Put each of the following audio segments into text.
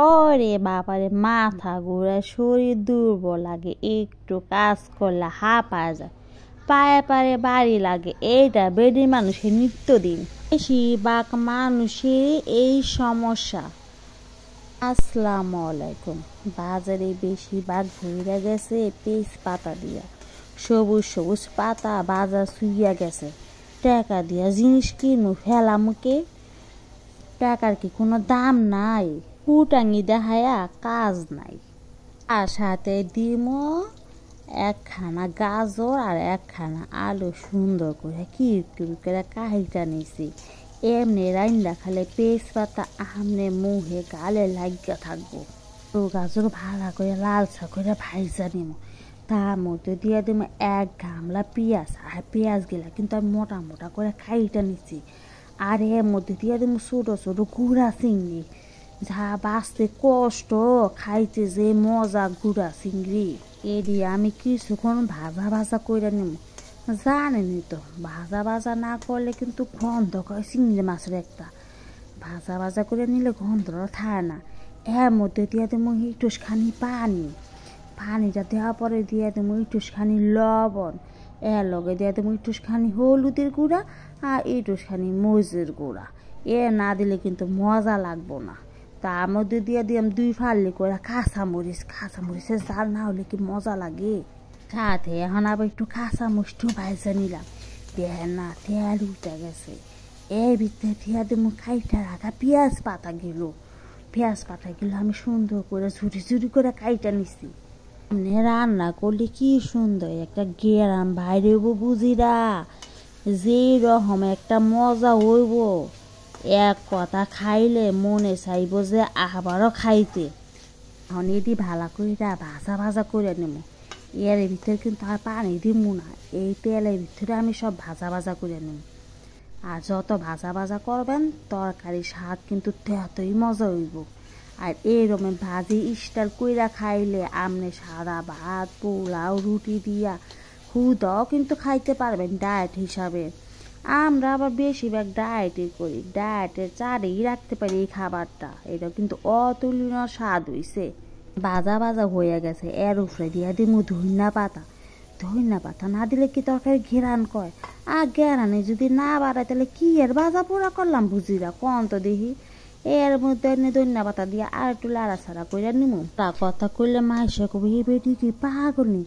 ওরে বাবারে, মাথা ঘুরায়, শরীর দুর্বল লাগে, একটু কাজ করলে হাঁপায় যায়, পায়ে পায়ে বাড়ি লাগে। এইটা বেডি মানুষের নিত্যদিন। বেশিরভাগ মানুষের এই সমস্যা। আসসালামু আলাইকুম। বাজারে বেশিরভাগ ঘুরে গেছে পেঁচ পাতা দিয়া, সবুজ সবুজ পাতা বাজার শুইয়া গেছে। টাকা দিয়া জিনিস কিনু, ফেলামুকে টাকার কি কোনো দাম নাই? কুটাঙ্গি দেখায়া কাজ নাই। আর সাথে দিমো একখানা গাজর আর একখানা আলু, সুন্দর করে কিরকির করে কাহিটা নিছি। এমনি রান্না খালে পেঁচ পাতা আমনে মুখে গালে লাগিয়া থাকবো। তো গাজর ভাড়া করে লালচা করে ভাইজা নিব, তার মধ্যে দিয়ে দিব এক গামলা পেঁয়াজ। আর পেঁয়াজ গেলা কিন্তু আমি মোটা মোটা করে খাইটা নিছি। আর এর মধ্যে দিয়ে দিব ছোটো ছোটো গুঁড়া চিংড়ি, যা বাঁচতে কষ্ট, খাইতে যে মজা গুঁড়া চিংড়ি। এদি আমি কিছুক্ষণ ভাজা ভাজা করে নিব। জানেনি তো, ভাজা ভাজা না করলে কিন্তু গন্ধ করে চিংড়ি মাছের একটা। ভাজা ভাজা করে নিলে গন্ধটা থাকে না। এর মধ্যে দিয়ে দেবো একটুখানি পানিটা দেওয়ার পরে দিয়ে দেবো একটুখানি লবণ, এর লগে দিয়ে দেবো একটুখানি হলুদের গুঁড়া আর একটুখানি মরিচের গুঁড়া। না দিলে কিন্তু মজা লাগবো না। তার মধ্যে দিয়ে দিলাম 2 ফালি করে কাঁচামরিচের ঝাল না হলে কি মজা লাগে। সাথে এখন আবার একটু কাঁচামরিচটু ভাইজা নিলাম। দেখেন না, তেল উঠে গেছে। এর ভিতরে দিয়ে দেবো কাইটা রাখা পেঁয়াজ পাতাগুলো আমি সুন্দর করে ঝুড়ি ঝুড়ি করে কাইটা নিছি। রান্না করলে কি সুন্দর একটা গেরাম বাইরে বুঝিরা, যে রকম একটা মজা হইব, এক কথা খাইলে মনে চাইব যে আবারও খাইতে। এখন এটি ভালো করে ভাজা ভাজা করে নেব। এর ভিতরে কিন্তু আর পানি দিব না, এই তেলের ভিতরে আমি সব ভাজা ভাজা করে নেব। আর যত ভাজা ভাজা করবেন তরকারির স্বাদ কিন্তু ততই মজা হইব। আর এইরকম ভাজি স্টাইল কইরা খাইলে আপনি সাদা ভাত, পোলাও, রুটি দিয়া খুদাও কিন্তু খাইতে পারবেন ডায়েট হিসাবে। আমরা আবার বেশিরভাগ ডায়েটই করি, ডায়েটের চারেই রাখতে পারি এই খাবারটা। এটা কিন্তু অতুলনীয় স্বাদ হইছে। ভাজা ভাজা হয়ে গেছে, এর উপরে দিয়া দিমু ধনিয়া পাতা না দিলে কি তরকারি ঘেরান কয়? আর ঘেরানে যদি না বাড়ায় তাহলে কি এর ভাজা পোড়া করলাম বুঝিরা কন তো দেখি। এর মধ্যে ধনিয়া পাতা দিয়ে আর একটু লাড়াছাড়া করে নিমু। তা কথা কইলে মাইসে কবি এই বেটি কি পাগল নি?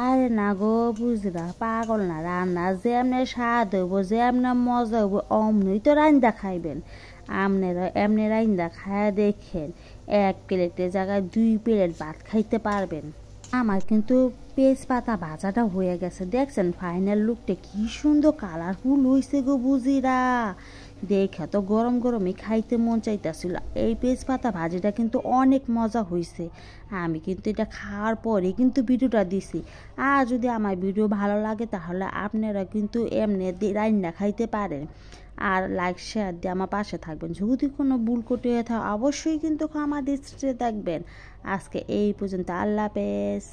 আরে না গো বুঝিরা, পাগল না। রান্না যেমনে স্বাদ হইব, যেমনে মজা হইব, অমনই তো রান্দা খাইবেন। আপনারা এমনি রান্দা খায়া দেখেন, 1 প্লেটের জায়গায় 2 প্লেট ভাত খাইতে পারবেন। আমার কিন্তু পেঁচ পাতা ভাজাটা হয়ে গেছে, দেখছেন ফাইনাল লুকটা কি সুন্দর কালারফুল হয়েছে গো বুঝিরা। দেখে তো গরম গরমই খাইতে মন চাইতেছিল। এই পেঁচ পাতা ভাজিটা কিন্তু অনেক মজা হয়েছে। আমি কিন্তু এটা খাওয়ার পরে কিন্তু ভিডিওটা দিছি। আর যদি আমার ভিডিও ভালো লাগে তাহলে আপনারা কিন্তু এমনি রান্না খাইতে পারেন। আর লাইক শেয়ার দিয়ে আমার পাশে থাকবেন। যদি কোনো ভুল করতে থাকে অবশ্যই কিন্তু আমার দৃষ্টিতে দেখবেন। আজকে এই পর্যন্ত, আল্লাহ হাফেজ।